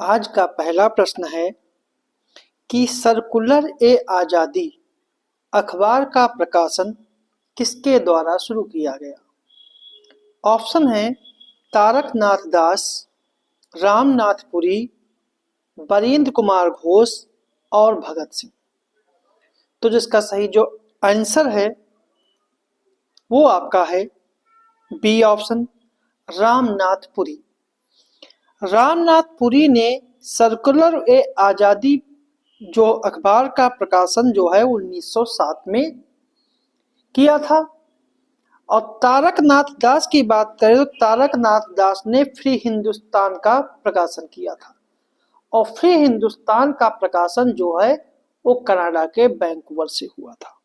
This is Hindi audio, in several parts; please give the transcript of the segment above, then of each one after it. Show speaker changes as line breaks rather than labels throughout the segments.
आज का पहला प्रश्न है कि सर्कुलर ए आजादी अखबार का प्रकाशन किसके द्वारा शुरू किया गया। ऑप्शन है तारकनाथ दास, रामनाथपुरी, बरींद्र कुमार घोष और भगत सिंह। तो जिसका सही जो आंसर है वो आपका है बी ऑप्शन, रामनाथपुरी। रामनाथपुरी ने सर्कुलर ए आजादी जो अखबार का प्रकाशन जो है 1907 में किया था। और तारकनाथ दास की बात करें तो तारकनाथ दास ने फ्री हिंदुस्तान का प्रकाशन किया था। और फ्री हिंदुस्तान का प्रकाशन जो है वो कनाडा के वैंकूवर से हुआ था।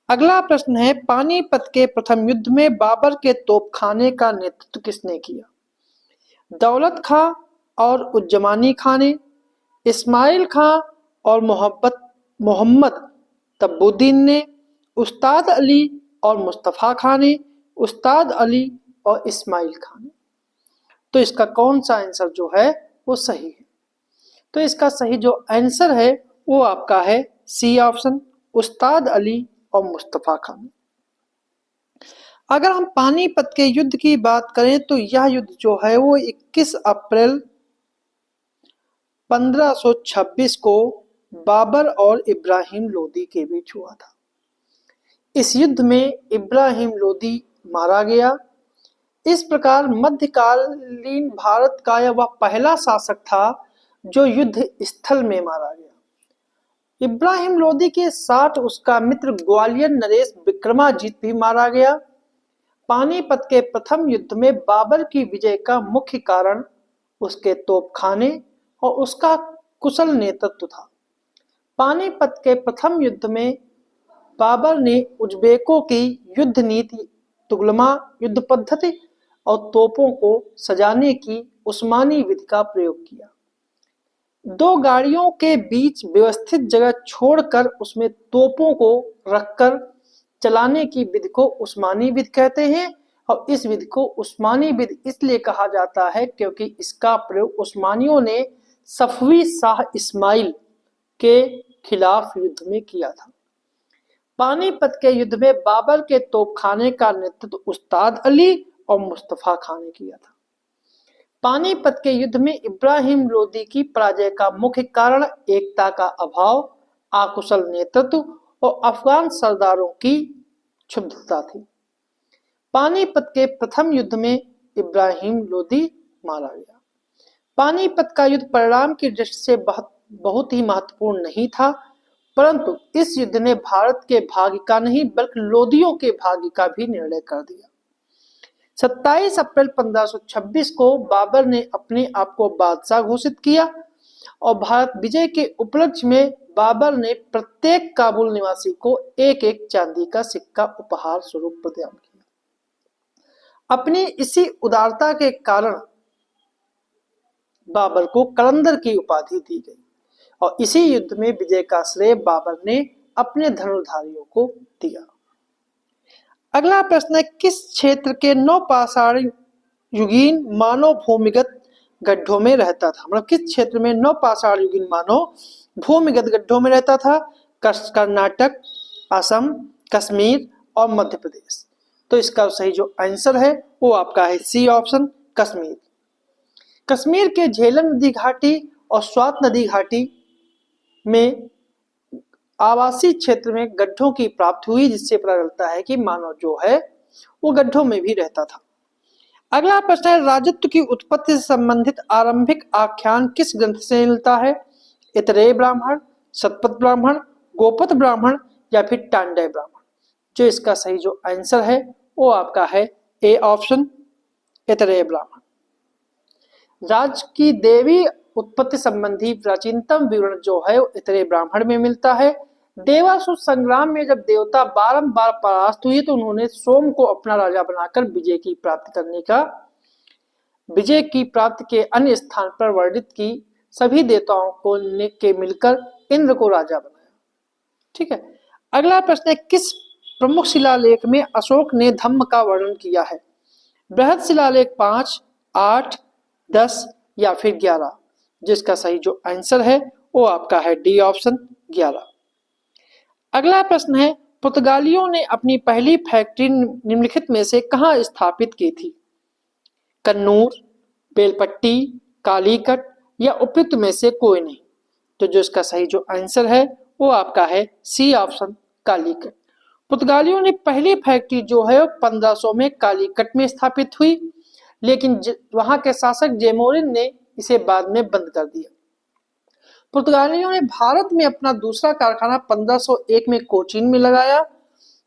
अगला प्रश्न है पानीपत के प्रथम युद्ध में बाबर के तोपखाने का नेतृत्व किसने किया। दौलत खां और उज्जमानी खां ने, इस्माइल खां और मोहम्मद तब्बुद्दीन ने, उस्ताद अली और मुस्तफ़ा खां ने, उस्ताद अली और इस्माइल खां ने। तो इसका कौन सा आंसर जो है वो सही है। तो इसका सही जो आंसर है वो आपका है सी ऑप्शन, उस्ताद अली और मुस्तफ़ा खां ने। अगर हम पानीपत के युद्ध की बात करें तो यह युद्ध जो है वो 21 अप्रैल 1526 को बाबर और इब्राहिम लोदी के बीच हुआ था। इस युद्ध में इब्राहिम लोदी मारा गया। इस प्रकार मध्यकालीन भारत का यह वह पहला शासक था जो युद्ध स्थल में मारा गया। इब्राहिम लोदी के साथ उसका मित्र ग्वालियर नरेश विक्रमाजीत भी मारा गया। पानीपत के प्रथम युद्ध में बाबर की विजय का मुख्य कारण उसके तोपखाने और उसका कुशल नेतृत्व था। पानीपत के प्रथम युद्ध में बाबर ने उज्बेकों की युद्ध नीति, तुगलमा युद्ध पद्धति और तोपों को सजाने की उस्मानी विधि का प्रयोग किया। दो गाड़ियों के बीच व्यवस्थित जगह छोड़कर उसमें तोपों को रखकर चलाने की विधि को उस्मानी विधि कहते हैं। और इस विधि को उस्मानी विधि इसलिए कहा जाता है क्योंकि इसका प्रयोग उस्मानियों ने सफवी शाह इस्माइल के खिलाफ युद्ध में किया था। पानीपत के युद्ध में बाबर के तोपखाने का नेतृत्व उस्ताद अली और मुस्तफ़ा खां ने किया था। पानीपत के युद्ध में इब्राहिम लोदी की पराजय का मुख्य कारण एकता का अभाव, अकुशल नेतृत्व और अफगान सरदारों की क्षुब्धता थी। पानीपत के प्रथम युद्ध में इब्राहिम लोदी मारा गया। पानीपत का युद्ध परिणाम की दृष्टि से बहुत ही महत्वपूर्ण नहीं था, परंतु इस युद्ध ने भारत के भाग्य का नहीं बल्कि लोदियों के भाग्य का भी निर्णय कर दिया। 27 अप्रैल 1526 को बाबर ने अपने आप को बादशाह घोषित किया और भारत विजय के उपलक्ष्य में बाबर ने प्रत्येक काबुल निवासी को एक एक चांदी का सिक्का उपहार स्वरूप प्रदान किया। अपनी इसी उदारता के कारण बाबर को कलंदर की उपाधि दी गई और इसी युद्ध में विजय का श्रेय बाबर ने अपने धनुर्धारियों को दिया। अगला प्रश्न है किस क्षेत्र के 9 पाषाण युगीन मानव भूमिगत गड्ढों में रहता था। मतलब किस क्षेत्र में 9 पाषाण युगीन मानव भूमिगत गड्ढों में रहता था। कर्नाटक, असम, कश्मीर और मध्य प्रदेश। तो इसका सही जो आंसर है वो आपका है सी ऑप्शन, कश्मीर। कश्मीर के झेलम नदी घाटी और स्वात नदी घाटी में आवासीय क्षेत्र में गड्ढों की प्राप्ति हुई, जिससे पता चलता है कि मानव जो है वो गड्ढों में भी रहता था। अगला प्रश्न है राजत्व की उत्पत्ति से संबंधित आरंभिक आख्यान किस ग्रंथ से मिलता है। इतरेय ब्राह्मण, शतपथ ब्राह्मण, गोपथ ब्राह्मण या फिर टांडय ब्राह्मण। जो इसका सही जो आंसर है वो आपका है ए ऑप्शन, इतरेय ब्राह्मण। राज की देवी उत्पत्ति संबंधी प्राचीनतम विवरण जो है इतरेय ब्राह्मण में मिलता है। देवासुर संग्राम में जब देवता बारंबार परास्त हुए तो उन्होंने सोम को अपना राजा बनाकर विजय की प्राप्ति के अन्य स्थान पर वर्णित की सभी देवताओं को के मिलकर इंद्र को राजा बनाया। ठीक है। अगला प्रश्न है किस प्रमुख शिलालेख में अशोक ने धम्म का वर्णन किया है। बृहद शिलालेख 5, 8, 10 या फिर 11। जिसका सही जो आंसर है वो आपका है डी ऑप्शन 11। अगला प्रश्न है, पुर्तगालियों ने अपनी पहली फैक्ट्री निम्नलिखित में से कहाँ स्थापित की थी? कन्नूर, बेलपट्टी, कालीकट या उपयुक्त में से कोई नहीं। तो जो इसका सही जो आंसर है वो आपका है सी ऑप्शन कालीकट। पुर्तगालियों ने पहली फैक्ट्री जो है 1500 में कालीकट में स्थापित हुई, लेकिन वहां के शासक जेमोरिन ने इसे बाद में बंद कर दिया। पुर्तगालियों ने भारत में अपना दूसरा कारखाना 1501 में कोचीन में लगाया,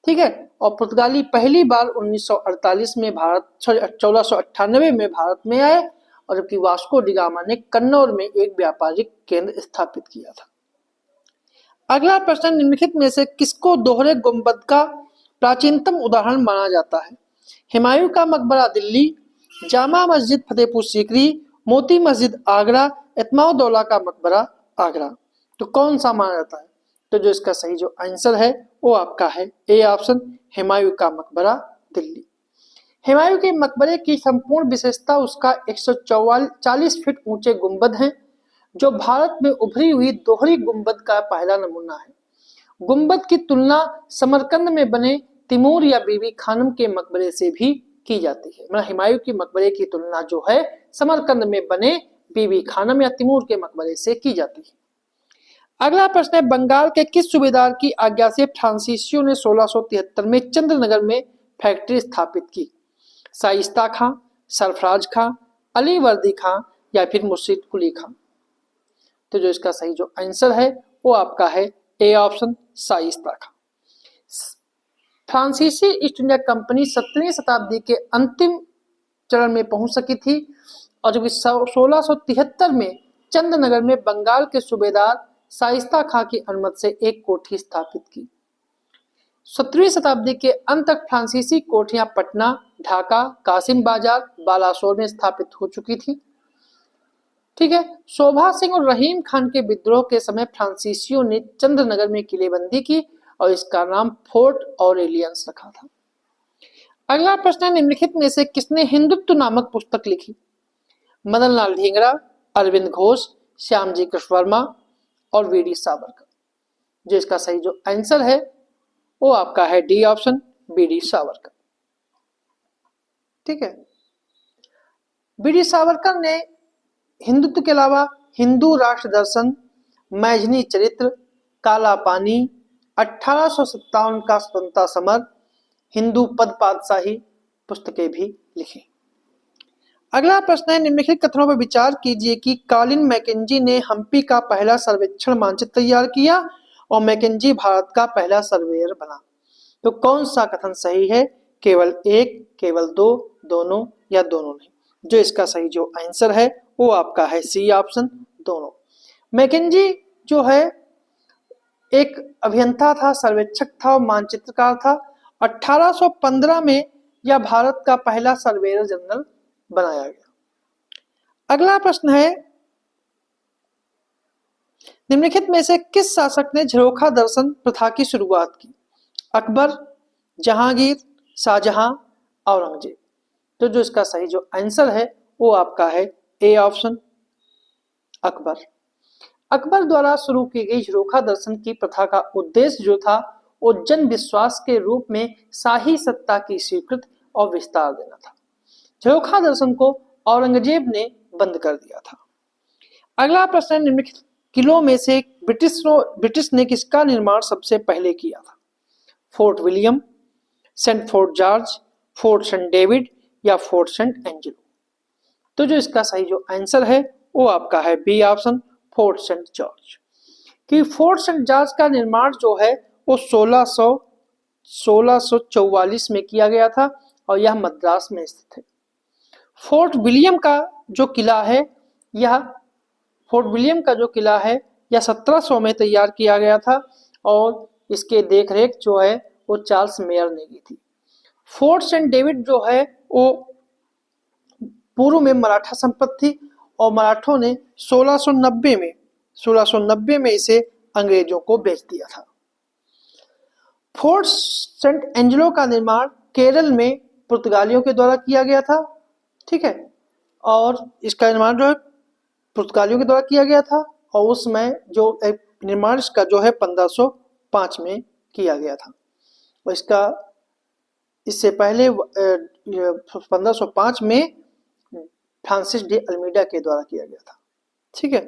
ठीक है। और पुर्तगाली पहली बार 1948 में भारत 1498 में भारत में आए, और जबकि वास्को डी गामा ने कन्नौर में एक व्यापारिक केंद्र स्थापित किया था। अगला प्रश्न, निम्नलिखित में से किसको दोहरे गुंबद का प्राचीनतम उदाहरण माना जाता है? हुमायूं का मकबरा दिल्ली, जामा मस्जिद फतेहपुर सीकरी, मोती मस्जिद आगरा, इत्माउद्दौला का मकबरा आगरा। तो कौन सा माना जाता है? तो जो इसका सही जो आंसर है वो आपका है ए ऑप्शन हुमायूं का मकबरा दिल्ली। हुमायूं के मकबरे की संपूर्ण विशेषता उसका 140 फीट ऊंचे गुंबद हैं, जो भारत में उभरी हुई दोहरी गुंबद का पहला नमूना है। गुंबद की तुलना समरकंद में बने तिमूर या बीबी खानम के मकबरे से भी की जाती है। मतलब हुमायूं के मकबरे की तुलना जो है समरकंद में बने बीबी खानम या तिमूर के मकबरे से की जाती है। अगला प्रश्न है, बंगाल के किस सूबेदार की आज्ञा से फ्रांसीसियों ने 1673 में चंद्रनगर में फैक्ट्री स्थापित की? शाइस्ता खां, सरफराज खां, अली वर्दी खां या फिर मुर्शिद कुली खां? तो जो इसका सही जो आंसर है वो आपका है ए ऑप्शन शाइस्ता खां। फ्रांसीसी ईस्ट इंडिया कंपनी 17वीं शताब्दी के अंतिम चरण में पहुंच सकी थी, और जबकि 1673 में चंद्रनगर में बंगाल के सूबेदार शाइस्ता खां की अनुमति से एक कोठी स्थापित की। 17वीं शताब्दी के अंत तक फ्रांसीसी कोठियां पटना, ढाका, कासिम बाजार, बालासोर में स्थापित हो चुकी थी, ठीक है। शोभा सिंह और रहीम खान के विद्रोह के समय फ्रांसीसियों ने चंद्रनगर में किलेबंदी की और इसका नाम फोर्ट ऑरेलियंस रखा था। अगला प्रश्न है, निम्नलिखित में से किसने हिंदुत्व नामक पुस्तक लिखी? मदन लाल ढींगरा, अरविंद घोष, श्यामजी कृष्ण वर्मा और वीडी सावरकर। जो इसका सही जो आंसर है वो आपका है डी ऑप्शन वीडी सावरकर, ठीक है। वीडी सावरकर ने हिंदुत्व के अलावा हिंदू राष्ट्र दर्शन, मैजनी चरित्र, काला पानी, 1857 का स्वतंत्रता समर, हिंदू पद पातशाही पुस्तकें भी लिखी। अगला प्रश्न है, निम्नलिखित कथनों पर विचार कीजिए कि कॉलिन मैकेंजी ने हम्पी का पहला सर्वेक्षण मानचित्र तैयार किया और मैकेंजी भारत का पहला सर्वेयर बना। तो कौन सा कथन सही है? केवल एक, केवल दो, दोनों या दोनों नहीं? जो इसका सही जो आंसर है वो आपका है सी ऑप्शन दोनों। मैकेंजी जो है एक अभियंता था, सर्वेक्षक था और मानचित्रकार था। 1815 में यह भारत का पहला सर्वेयर जनरल बनाया गया। अगला प्रश्न है, निम्नलिखित में से किस शासक ने झरोखा दर्शन प्रथा की शुरुआत की? अकबर, जहांगीर, शाहजहां, औरंगजेब। तो जो इसका सही जो आंसर है वो आपका है ए ऑप्शन अकबर। अकबर द्वारा शुरू की गई झरोखा दर्शन की प्रथा का उद्देश्य जो था वो जन विश्वास के रूप में शाही सत्ता की स्वीकृति और विस्तार देना था। झरोखा दर्शन को औरंगजेब ने बंद कर दिया था। अगला प्रश्न, निम्नलिखित किलों में से ब्रिटिश ने किसका निर्माण सबसे पहले किया था? Fort William, saint fort George, fort saint David या फोर्ट सेंट एंजेलो? तो जो इसका सही जो आंसर है वो आपका है B option fort saint George. कि फोर्ट सेंट जॉर्ज का निर्माण जो है वो 1644 में किया गया था और यह मद्रास में स्थित है। फोर्ट विलियम का जो किला है यह 1700 में तैयार किया गया था और इसके देखरेख जो है वो चार्ल्स मेयर ने की थी। फोर्ट सेंट डेविड जो है वो पूर्व में मराठा संपत्ति थी और मराठों ने 1690 में इसे अंग्रेजों को बेच दिया था। फोर्ट सेंट एंजेलो का निर्माण केरल में पुर्तगालियों के द्वारा किया गया था, ठीक है। और इसका निर्माण जो है पुर्तगालियों के द्वारा किया गया था और उसमें जो निर्माण इसका जो है 1505 में किया गया था। और इसका इससे पहले 1505 में फ्रांसिस डी अल्मीडा के द्वारा किया गया था। ठीक है,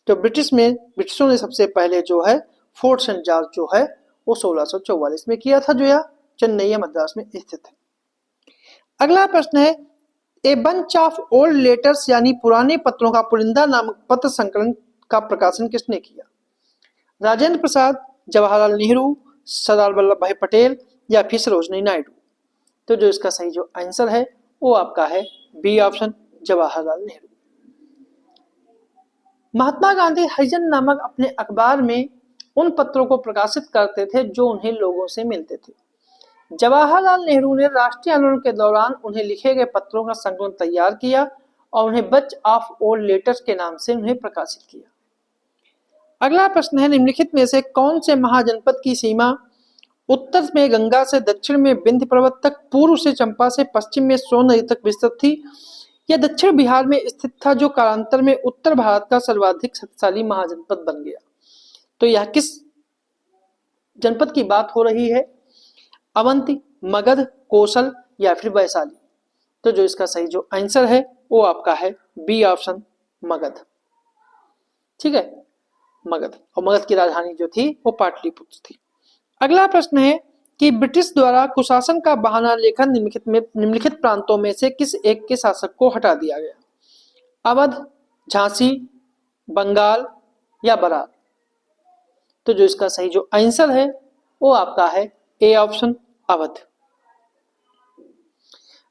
तो ब्रिटिशों ने सबसे पहले जो है फोर्ट सेंट जॉर्ज जो है वो 1644 में किया था, जो यह चेन्नई या मद्रास में स्थित है। अगला प्रश्न है, a bunch of old letters यानी पुराने पत्रों का पुलिंदा नामक पत्र संकलन का प्रकाशन किसने किया? राजेंद्र प्रसाद, जवाहरलाल नेहरू, सरदार वल्लभ भाई पटेल या फिर सरोजनी नायडू? तो जो इसका सही जो आंसर है वो आपका है बी ऑप्शन, जवाहरलाल नेहरू। महात्मा गांधी हरिजन नामक अपने अखबार में उन पत्रों को प्रकाशित करते थे जो उन्हें लोगों से मिलते थे। जवाहरलाल नेहरू ने राष्ट्रीय आंदोलन के दौरान उन्हें लिखे गए पत्रों का संकलन तैयार किया और उन्हें बंच ऑफ ओल्ड लेटर्स के नाम से उन्हें प्रकाशित किया। अगला प्रश्न है, निम्नलिखित में से कौन से महाजनपद की सीमा उत्तर में गंगा से दक्षिण में विंध्य पर्वत तक, पूर्व से चंपा से पश्चिम में सोन नदी तक विस्तृत थी, यह दक्षिण बिहार में स्थित था जो कालांतर में उत्तर भारत का सर्वाधिक शक्तिशाली महाजनपद बन गया? तो यह किस जनपद की बात हो रही है? अवंती, मगध, कौशल या फिर वैशाली? तो जो इसका सही जो आंसर है वो आपका है बी ऑप्शन, मगध। ठीक है, मगध। और मगध की राजधानी जो थी वो पाटलिपुत्र थी। अगला प्रश्न है कि ब्रिटिश द्वारा कुशासन का बहाना लेकर निम्नलिखित प्रांतों में से किस एक के शासक को हटा दिया गया? अवध, झांसी, बंगाल या बरार? तो जो इसका सही जो आंसर है वो आपका है ए ऑप्शन, अवध।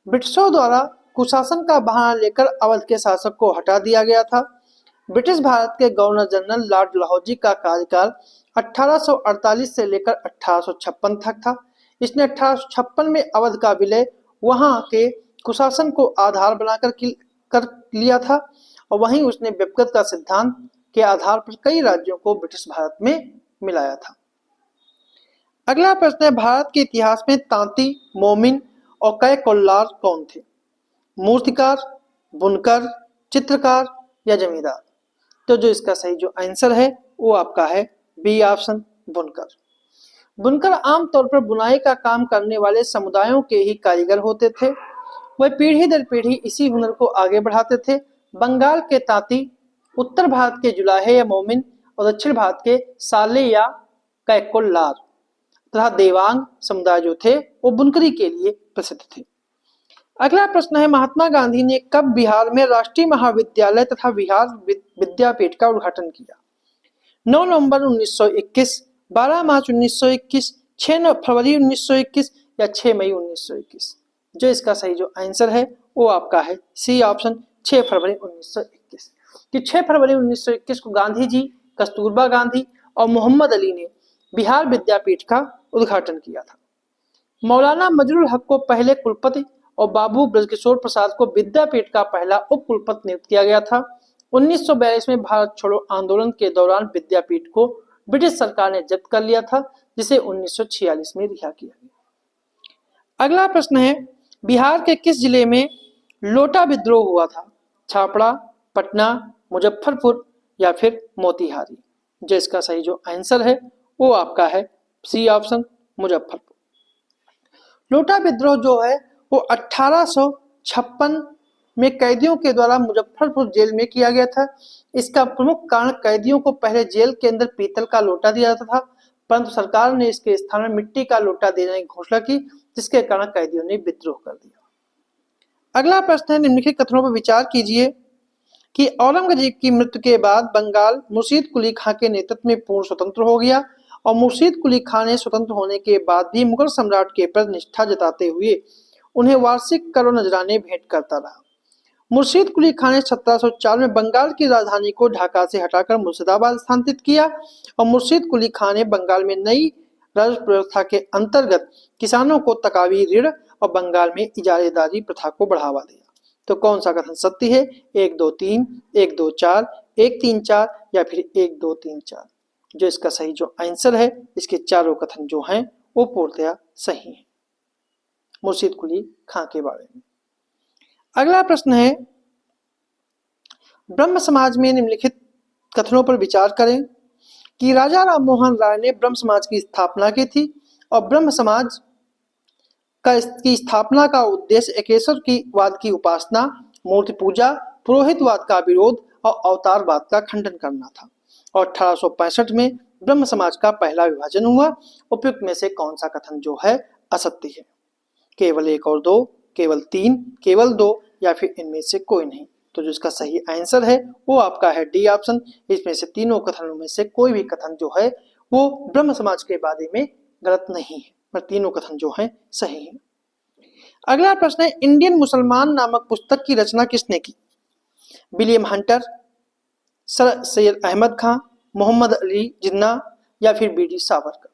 ब्रिटिशों द्वारा कुशासन का बहाना लेकर अवध के शासक को हटा दिया गया था। ब्रिटिश भारत के गवर्नर जनरल लॉर्ड डलहौजी का कार्यकाल 1848 से लेकर 1856 तक था। इसने 1856 में अवध का विलय वहां के कुशासन को आधार बनाकर कर लिया था और वहीं उसने व्यक्तिगत का सिद्धांत के आधार पर कई राज्यों को ब्रिटिश भारत में मिलाया था। अगला प्रश्न है, भारत के इतिहास में तांती, मोमिन और कै कोल्लार कौन थे? मूर्तिकार, बुनकर, चित्रकार या जमींदार? तो जो इसका सही जो आंसर है वो आपका है बी ऑप्शन, बुनकर। बुनकर आमतौर पर बुनाई का काम करने वाले समुदायों के ही कारीगर होते थे। वह पीढ़ी दर पीढ़ी इसी हुनर को आगे बढ़ाते थे। बंगाल के तांती, उत्तर भारत के जुलाहे या मोमिन और दक्षिण भारत के साले या कैकोल्लार तथा देवांग समुदाय जो थे वो बुनकरी के लिए प्रसिद्ध थे। अगला प्रश्न है, महात्मा गांधी ने कब बिहार में राष्ट्रीय महाविद्यालय तथा बिहार विद्यापीठ का उद्घाटन किया? 9 नवंबर 1921, 12 मार्च 1921, 6 फरवरी 1921 या 6 मई 1921? जो इसका सही जो आंसर है वो आपका है सी ऑप्शन, 6 फरवरी 1921। कि 6 फरवरी 1921 को गांधी जी, कस्तूरबा गांधी और मोहम्मद अली ने बिहार विद्यापीठ का उद्घाटन किया था। मौलाना मजरुल हक को पहले कुलपति और बाबू ब्रजकिशोर प्रसाद को विद्यापीठ का पहला उप कुलपति नियुक्त किया गया था। 1942 में भारत छोड़ो आंदोलन के दौरान विद्यापीठ को ब्रिटिश सरकार ने जब्त कर लिया था, जिसे 1946 में रिहा किया गया। अगला प्रश्न है, बिहार के किस जिले में लोटा विद्रोह हुआ था? छापड़ा, पटना, मुजफ्फरपुर या फिर मोतिहारी? जो इसका सही जो आंसर है वो आपका है सी ऑप्शन, मुजफ्फरपुर। लोटा विद्रोह जो है वो 1856 में कैदियों के द्वारा मुजफ्फरपुर जेल में किया गया था। इसका प्रमुख कारण कैदियों को पहले जेल के अंदर पीतल का लोटा दिया जाता था, परंतु सरकार ने इसके स्थान में मिट्टी का लोटा देने की घोषणा की, जिसके कारण कैदियों ने विद्रोह कर दिया। अगला प्रश्न है, निम्नलिखित कथनों पर विचार कीजिए कि औरंगजेब की मृत्यु के बाद बंगाल मुर्शीद कुली खां के नेतृत्व में पूर्ण स्वतंत्र हो गया और मुर्शीद कुली खां ने स्वतंत्र होने के बाद भी मुगल सम्राट के प्रति निष्ठा जताते हुए उन्हें वार्षिक कर और नजराने भेंट करता रहा। मुर्शीद कुली खां ने 1704 में बंगाल की राजधानी को ढाका से हटाकर मुर्शिदाबाद स्थानांतरित किया और मुर्शीद कुली खां ने बंगाल में नई राजस्व व्यवस्था के अंतर्गत किसानों को तकावी ऋण और बंगाल में इजारेदारी प्रथा को बढ़ावा दिया। तो कौन सा कथन सत्य है? 1 2 3, 1 2 4, 1 3 4 या फिर 1 2 3 4? जो इसका सही जो आंसर है, इसके चारों कथन जो हैं वो पूर्णतया सही है मुर्शीद कुली खां के बारे में। अगला प्रश्न है, ब्रह्म समाज में निम्नलिखित कथनों पर विचार करें कि राजा राम मोहन राय ने ब्रह्म समाज की स्थापना की थी और ब्रह्म समाज की स्थापना का उद्देश्य एकेश्वरवाद की उपासना, मूर्ति पूजा, पुरोहितवाद का विरोध और अवतारवाद का खंडन करना था। और 1865 में ब्रह्म समाज का पहला विभाजन हुआ। उपयुक्त में से कौन सा कथन जो है असत्य है? केवल एक और दो, केवल तीन, केवल दो या फिर इनमें से कोई नहीं। तो जो इसका सही आंसर है वो आपका है डी ऑप्शन। इसमें से तीनों कथनों में से कोई भी कथन जो है वो ब्रह्म समाज के बारे में गलत नहीं है, पर तीनों कथन जो है सही है। अगला प्रश्न है, इंडियन मुसलमान नामक पुस्तक की रचना किसने की? William Hunter, sir Syed Ahmad Khan, Mohammad Ali Jinnah या फिर बी डी सावरकर।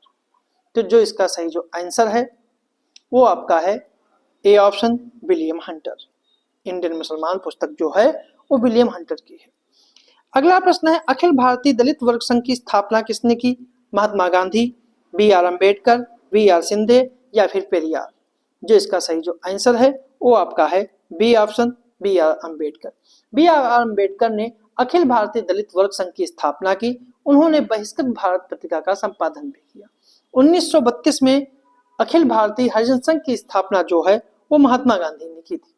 तो जो इसका सही जो आंसर है वो आपका है A option, William Hunter. Indian मुसलमान पुस्तक जो है वो विलियम हंटर की है। अगला प्रश्न है, अखिल भारतीय दलित वर्ग संघ की स्थापना किसने की? Mahatma Gandhi, B R Ambedkar, V R Shinde या फिर पेरियार। जो इसका सही जो आंसर है वो आपका है B option, B R Ambedkar. B R Ambedkar ने अखिल भारतीय दलित वर्ग संघ की स्थापना की। उन्होंने बहिष्कृत भारत पत्रिका का संपादन भी किया। 1932 में अखिल भारतीय हरिजन संघ की स्थापना जो है वो महात्मा गांधी ने की थी।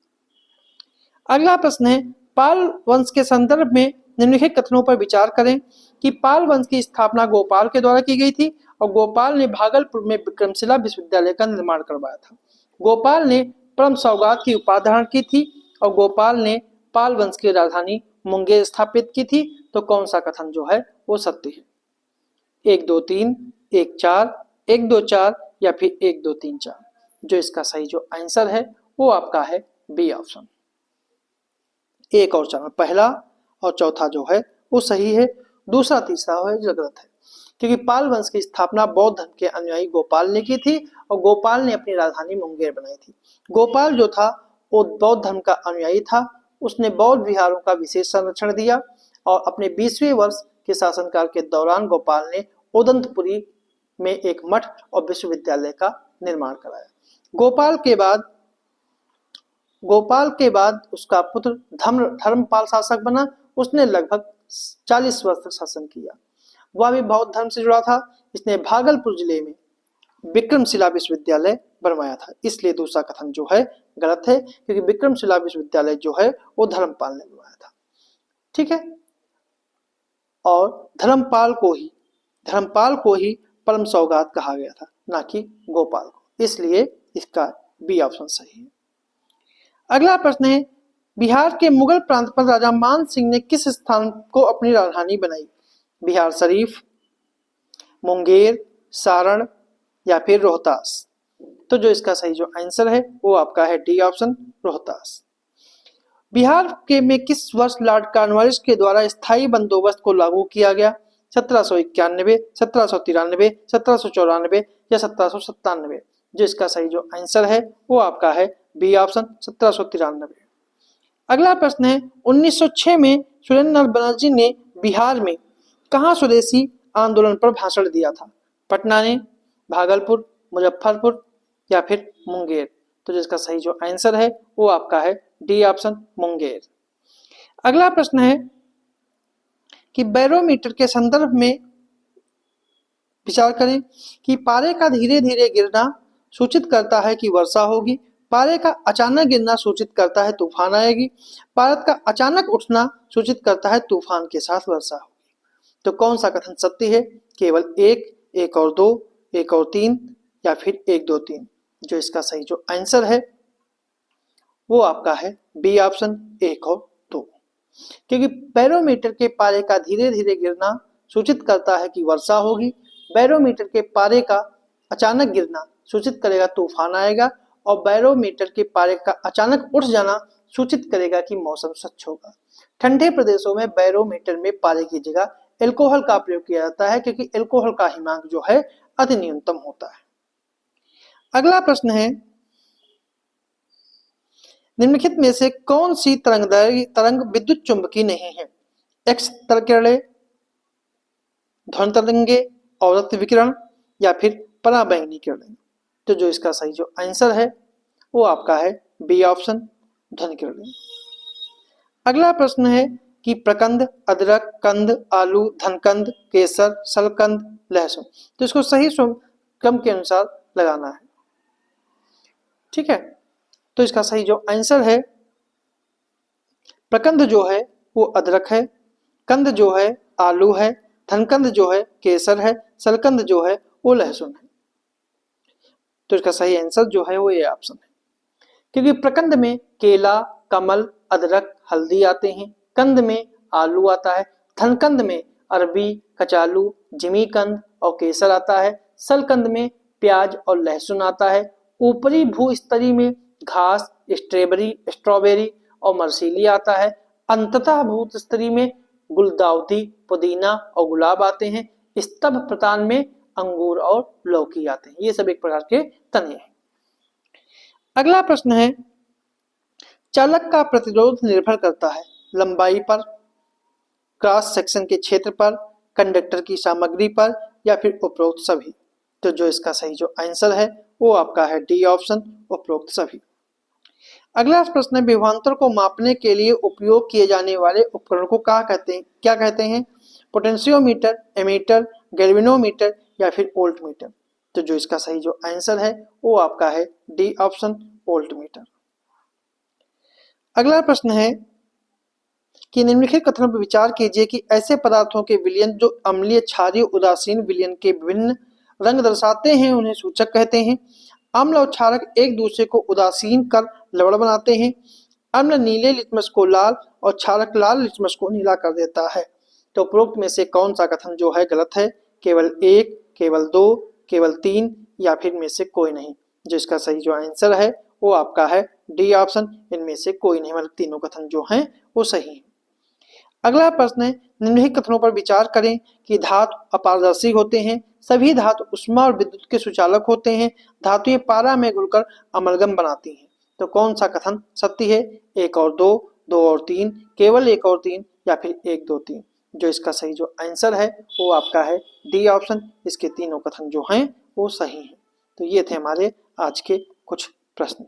अगला प्रश्न है, पाल वंश के संदर्भ में निम्नलिखित कथनों पर विचार करें कि पाल वंश की स्थापना गोपाल के द्वारा की गई थी और गोपाल ने भागलपुर में विक्रमशिला विश्वविद्यालय का निर्माण करवाया था। गोपाल ने परम सौगात की उपाधि की थी और गोपाल ने पाल वंश की राजधानी मुंगेर स्थापित की थी। तो कौन सा कथन जो है वो सत्य है? 1 2 3, 1 4, 1 2 4 या फिर 1 2 3 4। जो इसका सही जो आंसर है वो आपका है बी ऑप्शन। 1 और 4, पहला और चौथा जो है वो सही है, दूसरा तीसरा है जो गलत है। क्योंकि पाल वंश की स्थापना बौद्ध धर्म के अनुयायी गोपाल ने की थी और गोपाल ने अपनी राजधानी मुंगेर बनाई थी। गोपाल जो था वो बौद्ध धर्म का अनुयायी था। उसने बौद्ध विहारों का विशेष संरक्षण दिया और अपने 20वें वर्ष के शासनकाल के दौरान गोपाल ने ओदंतपुरी में एक मठ और विश्वविद्यालय का निर्माण कराया। गोपाल के बाद उसका पुत्र धर्मपाल शासक बना। उसने लगभग 40 वर्ष तक शासन किया। वह भी बौद्ध धर्म से जुड़ा था। इसने भागलपुर जिले में विक्रमशिला विश्वविद्यालय बनवाया था। इसलिए दूसरा कथन जो है गलत है, क्योंकि विक्रमशिला विश्वविद्यालय जो है वो धर्मपाल ने बनवाया था। ठीक है, और धर्मपाल को ही परम सौगात कहा गया था, ना कि गोपाल को। इसलिए इसका बी ऑप्शन सही है। अगला प्रश्न है, बिहार के मुगल प्रांत पर राजा मान सिंह ने किस स्थान को अपनी राजधानी बनाई? बिहार शरीफ, मुंगेर, सारण या फिर रोहतास। तो जो इसका सही जो आंसर है वो आपका है डी ऑप्शन, रोहतास। बिहार के में किस वर्ष लॉर्ड कॉर्नवालिस के द्वारा स्थायी बंदोबस्त को लागू किया गया? 1791, 1793, 1794 या 1797। जो इसका सही जो आंसर है वो आपका है बी ऑप्शन, 1793। अगला प्रश्न है, 1906 में सुरेंद्र बनर्जी ने बिहार में कहाँ स्वदेशी आंदोलन पर भाषण दिया था? पटना ने, भागलपुर, मुजफ्फरपुर या फिर मुंगेर। तो जिसका सही जो आंसर है वो आपका है डी ऑप्शन, मुंगेर। अगला प्रश्न है कि बैरोमीटर के संदर्भ में विचार करें कि पारे का धीरे धीरे गिरना सूचित करता है कि वर्षा होगी, पारे का अचानक गिरना सूचित करता है तूफान आएगी, पारे का अचानक उठना सूचित करता है तूफान के साथ वर्षा होगी। तो कौन सा कथन सत्य है? केवल एक, 1 और 2, 1 और 3 या फिर 1 2 3। जो इसका सही जो आंसर है वो आपका है बी ऑप्शन, 1 और 2। क्योंकि बैरोमीटर के पारे का धीरे धीरे गिरना सूचित करता है कि वर्षा होगी, बैरोमीटर के पारे का अचानक गिरना सूचित करेगा तूफान आएगा, और बैरोमीटर के पारे का अचानक उठ जाना सूचित करेगा कि मौसम स्वच्छ होगा। ठंडे प्रदेशों में बैरोमीटर में पारे की जगह एल्कोहल का प्रयोग किया जाता है, क्योंकि एल्कोहल का हिमांक जो है अति न्यूनतम होता है। अगला प्रश्न है, निम्नलिखित में से कौन सी तरंग विद्युत चुंबकीय नहीं है? एक्स तरंगे, ध्वनि तरंगे, अवरक्त विकिरण या फिर पराबैंगनी किरणें। तो जो इसका सही जो आंसर है वो आपका है बी ऑप्शन, ध्वनि किरणें। अगला प्रश्न है, कि प्रकंद, अदरक, कंद, आलू, धनकंद, केसर, सलकंद, लहसुन। तो इसको सही क्रम के अनुसार लगाना है। ठीक है, तो इसका सही जो आंसर है, प्रकंद जो है वो अदरक है, कंद जो है आलू है, धनकंद जो है केसर है, सलकंद जो है वो लहसुन है। तो इसका सही आंसर जो है वो ये ऑप्शन है, क्योंकि प्रकंद में केला, कमल, अदरक, हल्दी आते हैं, कंद में आलू आता है, धनकंद में अरबी, कचालू, जिमीकंद और केसर आता है, सलकंद में प्याज और लहसुन आता है, ऊपरी भूस्तरीय में घास, स्ट्रॉबेरी और मरसीली आता है, अंततः भूस्तरीय में गुलदाउदी, पुदीना और गुलाब आते हैं, स्तंभ प्रतान में अंगूर और लौकी आते हैं। ये सब एक प्रकार के तने हैं। अगला प्रश्न है, चालक का प्रतिरोध निर्भर करता है लंबाई पर, क्रॉस सेक्शन के क्षेत्र पर, कंडक्टर की सामग्री पर या फिर उपरोक्त सभी। तो जो इसका सही जो आंसर है वो आपका है डी ऑप्शन, उपरोक्त सभी। अगला प्रश्न है, विभवांतर को मापने के लिए उपयोग किए जाने वाले उपकरण को क्या कहते हैं? पोटेंशियोमीटर, एमीटर, गैल्वेनोमीटर या फिर वोल्टमीटर। तो जो इसका सही जो आंसर है वो आपका है डी ऑप्शन, वोल्टमीटर। अगला प्रश्न है कि निम्नलिखित कथनों पर विचार कीजिए कि ऐसे पदार्थों के विलयन जो अम्लीय, क्षारीय, उदासीन विलयन के विभिन्न रंग दर्शाते हैं उन्हें सूचक कहते हैं। अम्ल और क्षारक एक दूसरे को उदासीन कर लवण बनाते हैं। अम्ल नीले लिटमस को लाल और क्षारक लाल लिटमस को नीला कर देता है। तो उपरोक्त में से कौन सा कथन जो है गलत है? केवल एक, केवल दो, केवल तीन या फिर में से कोई नहीं। जो इसका सही जो आंसर है वो आपका है डी ऑप्शन, इनमें से कोई नहीं, मतलब तीनों कथन जो हैं वो सही है। अगला प्रश्न है, निम्नलिखित कथनों पर विचार करें कि धातु अपारदर्शी होते हैं, सभी धातु उष्मा और विद्युत के सुचालक होते हैं, धातुएं पारा में घुलकर अमलगम बनाती हैं। तो कौन सा कथन सत्य है? एक और दो, दो और तीन, केवल एक और तीन या फिर एक, दो, तीन। जो इसका सही जो आंसर है वो आपका है डी ऑप्शन, इसके तीनों कथन जो हैं वो सही हैं। तो ये थे हमारे आज के कुछ प्रश्न।